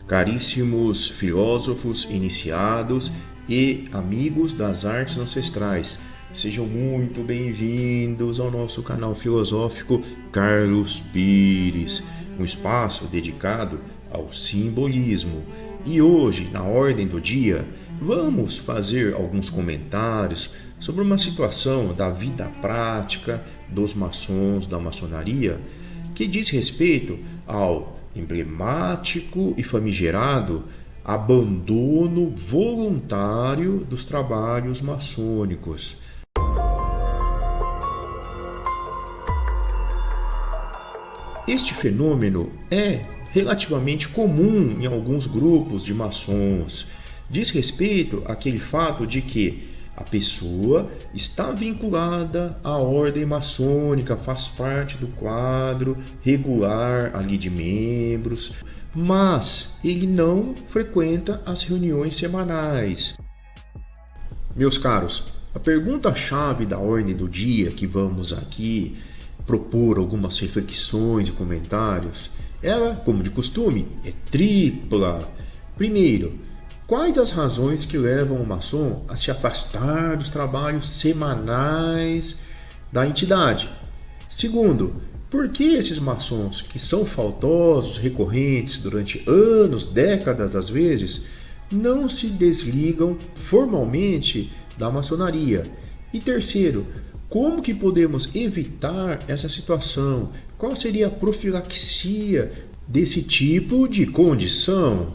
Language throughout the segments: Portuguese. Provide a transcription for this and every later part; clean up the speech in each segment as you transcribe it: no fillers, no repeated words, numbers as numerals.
Caríssimos filósofos iniciados e amigos das artes ancestrais, sejam muito bem-vindos ao nosso canal filosófico Carlos Pires, um espaço dedicado ao simbolismo. E hoje, na ordem do dia, vamos fazer alguns comentários sobre uma situação da vida prática dos maçons da maçonaria que diz respeito ao emblemático e famigerado abandono voluntário dos trabalhos maçônicos. Este fenômeno é relativamente comum em alguns grupos de maçons. Diz respeito àquele fato de que a pessoa está vinculada à ordem maçônica, faz parte do quadro regular ali de membros, mas ele não frequenta as reuniões semanais. Meus caros, a pergunta-chave da ordem do dia que vamos aqui propor algumas reflexões e comentários, ela, como de costume, é tripla. Primeiro, quais as razões que levam o maçom a se afastar dos trabalhos semanais da entidade? Segundo, por que esses maçons, que são faltosos, recorrentes durante anos, décadas às vezes, não se desligam formalmente da maçonaria? E terceiro, como que podemos evitar essa situação? Qual seria a profilaxia desse tipo de condição?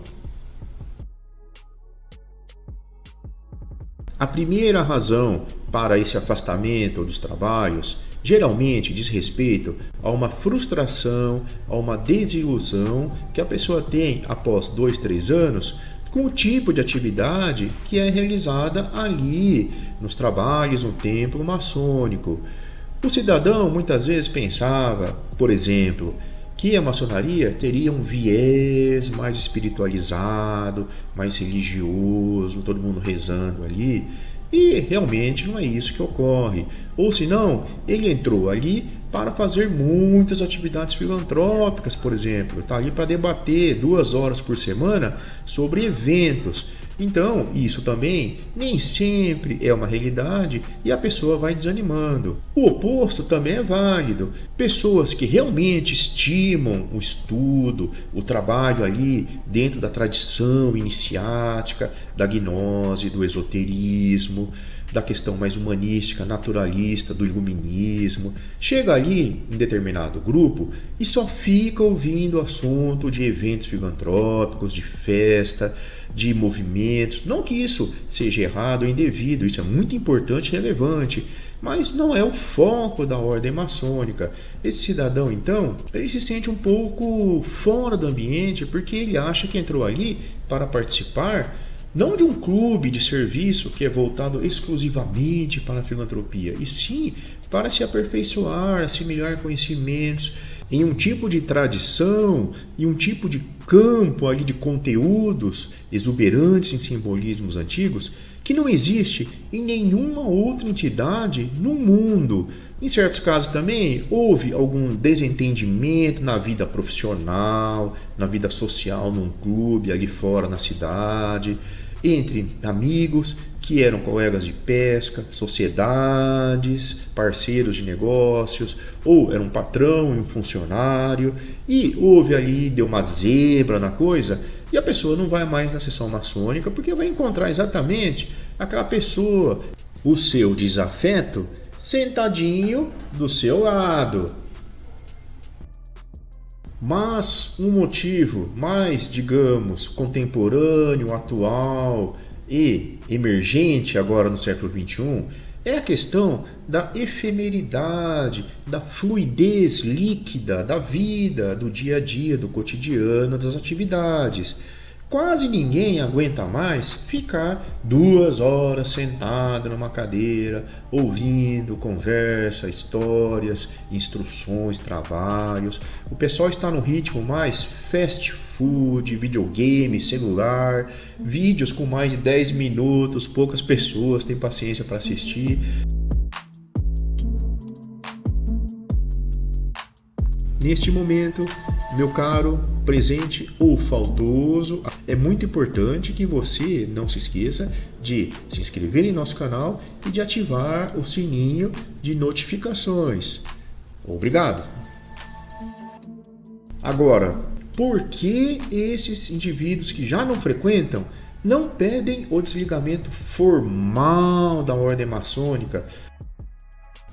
A primeira razão para esse afastamento dos trabalhos geralmente diz respeito a uma frustração, a uma desilusão que a pessoa tem após 2, 3 anos com o tipo de atividade que é realizada ali nos trabalhos no templo maçônico. O cidadão muitas vezes pensava, por exemplo, que a maçonaria teria um viés mais espiritualizado, mais religioso, todo mundo rezando ali, e realmente não é isso que ocorre. Ou senão, ele entrou ali para fazer muitas atividades filantrópicas, por exemplo, está ali para debater 2 horas por semana sobre eventos. Então, isso também nem sempre é uma realidade e a pessoa vai desanimando. O oposto também é válido. Pessoas que realmente estimam o estudo, o trabalho ali dentro da tradição iniciática, da gnose, do esoterismo, da questão mais humanística, naturalista, do iluminismo, chega ali em determinado grupo e só fica ouvindo o assunto de eventos filantrópicos, de festa, de movimentos. Não que isso seja errado ou indevido, isso é muito importante e relevante, mas não é o foco da ordem maçônica. Esse cidadão, então, ele se sente um pouco fora do ambiente porque ele acha que entrou ali para participar não de um clube de serviço que é voltado exclusivamente para a filantropia, e sim para se aperfeiçoar, assimilar conhecimentos em um tipo de tradição e um tipo de campo ali de conteúdos exuberantes em simbolismos antigos que não existe em nenhuma outra entidade no mundo. Em certos casos também houve algum desentendimento na vida profissional, na vida social, num clube ali fora na cidade, entre amigos que eram colegas de pesca, sociedades, parceiros de negócios, ou era um patrão e um funcionário, e houve ali, deu uma zebra na coisa, e a pessoa não vai mais na sessão maçônica porque vai encontrar exatamente aquela pessoa, o seu desafeto, sentadinho do seu lado. Mas um motivo mais, digamos, contemporâneo, atual e emergente agora no século XXI é a questão da efemeridade, da fluidez líquida da vida, do dia a dia, do cotidiano, das atividades. Quase ninguém aguenta mais ficar 2 horas sentado numa cadeira, ouvindo conversa, histórias, instruções, trabalhos. O pessoal está no ritmo mais fast food, videogame, celular, vídeos com mais de 10 minutos, poucas pessoas têm paciência para assistir. Neste momento, meu caro presente ou faltoso, é muito importante que você não se esqueça de se inscrever em nosso canal e de ativar o sininho de notificações. Obrigado! Agora, por que esses indivíduos que já não frequentam não pedem o desligamento formal da ordem maçônica?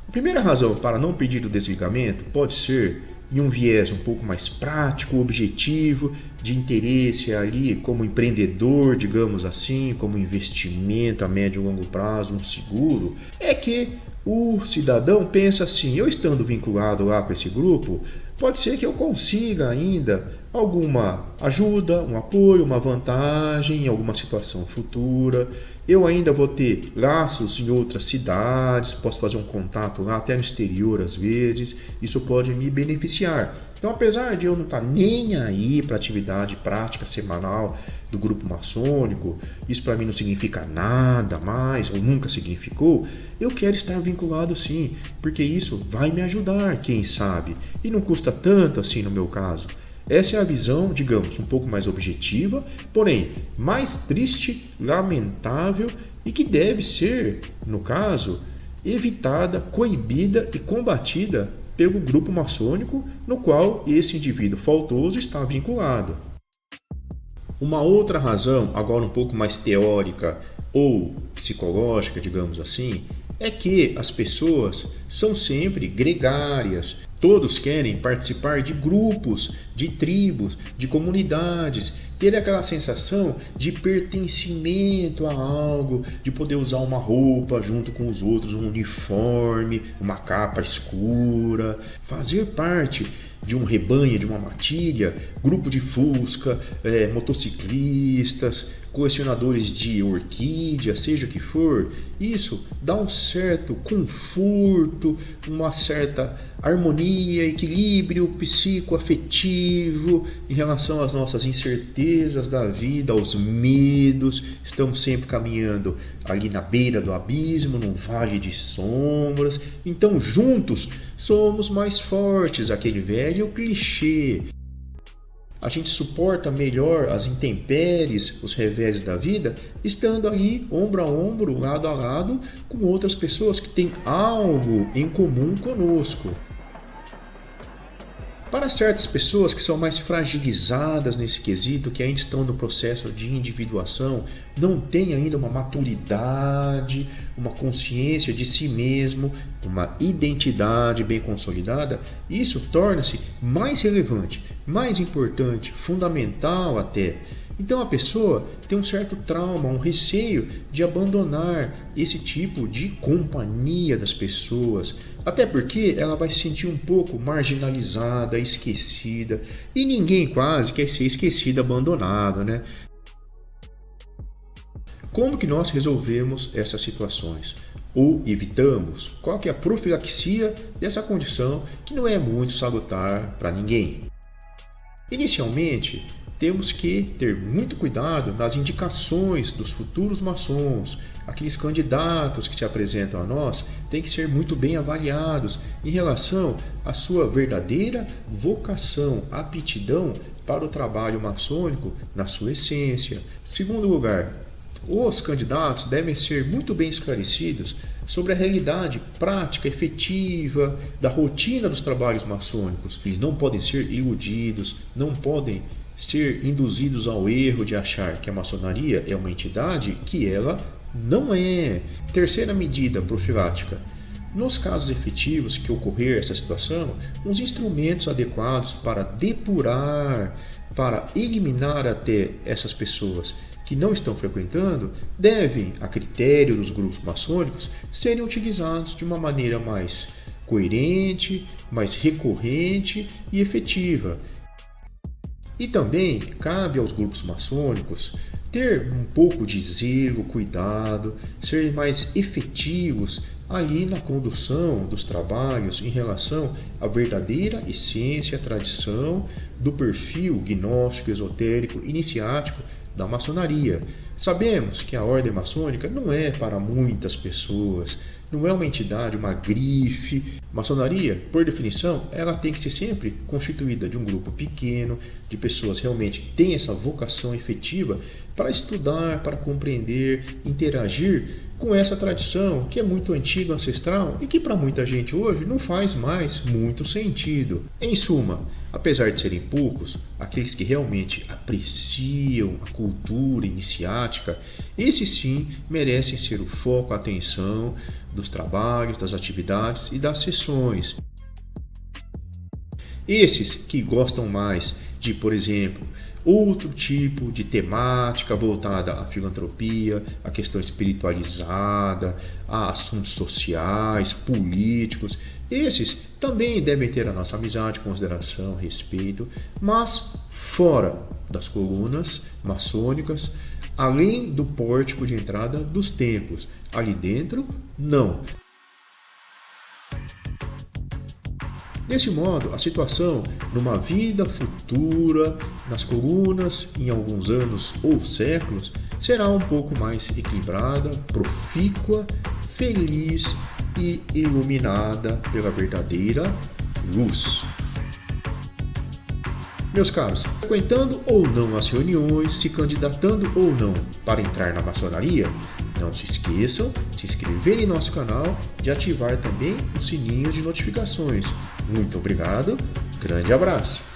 A primeira razão para não pedir o desligamento pode ser em um viés um pouco mais prático, objetivo, de interesse ali como empreendedor, digamos assim, como investimento a médio e longo prazo, um seguro, é que o cidadão pensa assim: eu estando vinculado lá com esse grupo, pode ser que eu consiga ainda alguma ajuda, um apoio, uma vantagem em alguma situação futura. Eu ainda vou ter laços em outras cidades, posso fazer um contato lá até no exterior às vezes, isso pode me beneficiar. Então, apesar de eu não estar nem aí para a atividade prática semanal do grupo maçônico, isso para mim não significa nada mais, ou nunca significou, eu quero estar vinculado sim, porque isso vai me ajudar, quem sabe, e não custa tanto assim no meu caso. Essa é a visão, digamos, um pouco mais objetiva, porém mais triste, lamentável e que deve ser, no caso, evitada, coibida e combatida pelo grupo maçônico no qual esse indivíduo faltoso está vinculado. Uma outra razão, agora um pouco mais teórica ou psicológica, digamos assim, é que as pessoas são sempre gregárias. Todos querem participar de grupos, de tribos, de comunidades, ter aquela sensação de pertencimento a algo, de poder usar uma roupa junto com os outros, um uniforme, uma capa escura, fazer parte de um rebanho, de uma matilha, grupo de fusca, motociclistas, colecionadores de orquídea, seja o que for. Isso dá um certo conforto, uma certa harmonia, equilíbrio psicoafetivo em relação às nossas incertezas da vida, aos medos. Estamos sempre caminhando ali na beira do abismo, num vale de sombras. Então, juntos somos mais fortes, aquele velho clichê. A gente suporta melhor as intempéries, os reveses da vida, estando ali ombro a ombro, lado a lado, com outras pessoas que têm algo em comum conosco. Para certas pessoas que são mais fragilizadas nesse quesito, que ainda estão no processo de individuação, não têm ainda uma maturidade, uma consciência de si mesmo, uma identidade bem consolidada, isso torna-se mais relevante, mais importante, fundamental até. Então a pessoa tem um certo trauma, um receio de abandonar esse tipo de companhia das pessoas, até porque ela vai se sentir um pouco marginalizada, esquecida, e ninguém quase quer ser esquecido, abandonado, né? Como que nós resolvemos essas situações? Ou evitamos? Qual que é a profilaxia dessa condição que não é muito salutar para ninguém? Inicialmente, temos que ter muito cuidado nas indicações dos futuros maçons. Aqueles candidatos que se apresentam a nós têm que ser muito bem avaliados em relação à sua verdadeira vocação, aptidão para o trabalho maçônico na sua essência. Segundo lugar, os candidatos devem ser muito bem esclarecidos sobre a realidade prática, efetiva da rotina dos trabalhos maçônicos. Eles não podem ser iludidos, não podem ser induzidos ao erro de achar que a maçonaria é uma entidade que ela não é. Terceira medida profilática: nos casos efetivos que ocorrer essa situação, os instrumentos adequados para depurar, para eliminar até essas pessoas que não estão frequentando, devem, a critério dos grupos maçônicos, serem utilizados de uma maneira mais coerente, mais recorrente e efetiva. E também cabe aos grupos maçônicos ter um pouco de zelo, cuidado, serem mais efetivos ali na condução dos trabalhos em relação à verdadeira essência, tradição do perfil gnóstico, esotérico, iniciático da maçonaria. Sabemos que a ordem maçônica não é para muitas pessoas, não é uma entidade, uma grife. Maçonaria, por definição, ela tem que ser sempre constituída de um grupo pequeno, de pessoas realmente que têm essa vocação efetiva para estudar, para compreender, interagir com essa tradição que é muito antiga, ancestral e que para muita gente hoje não faz mais muito sentido. Em suma, apesar de serem poucos, aqueles que realmente apreciam a cultura iniciática, esses sim merecem ser o foco, a atenção dos trabalhos, das atividades e das sessões. Esses que gostam mais de, por exemplo, outro tipo de temática voltada à filantropia, à questão espiritualizada, a assuntos sociais, políticos, esses também devem ter a nossa amizade, consideração, respeito, mas fora das colunas maçônicas, além do pórtico de entrada dos templos. Ali dentro, não. Desse modo, a situação numa vida futura, nas colunas, em alguns anos ou séculos, será um pouco mais equilibrada, profícua, feliz e iluminada pela verdadeira luz. Meus caros, frequentando ou não as reuniões, se candidatando ou não para entrar na maçonaria, não se esqueçam de se inscrever em nosso canal, de ativar também os sininhos de notificações. Muito obrigado, grande abraço!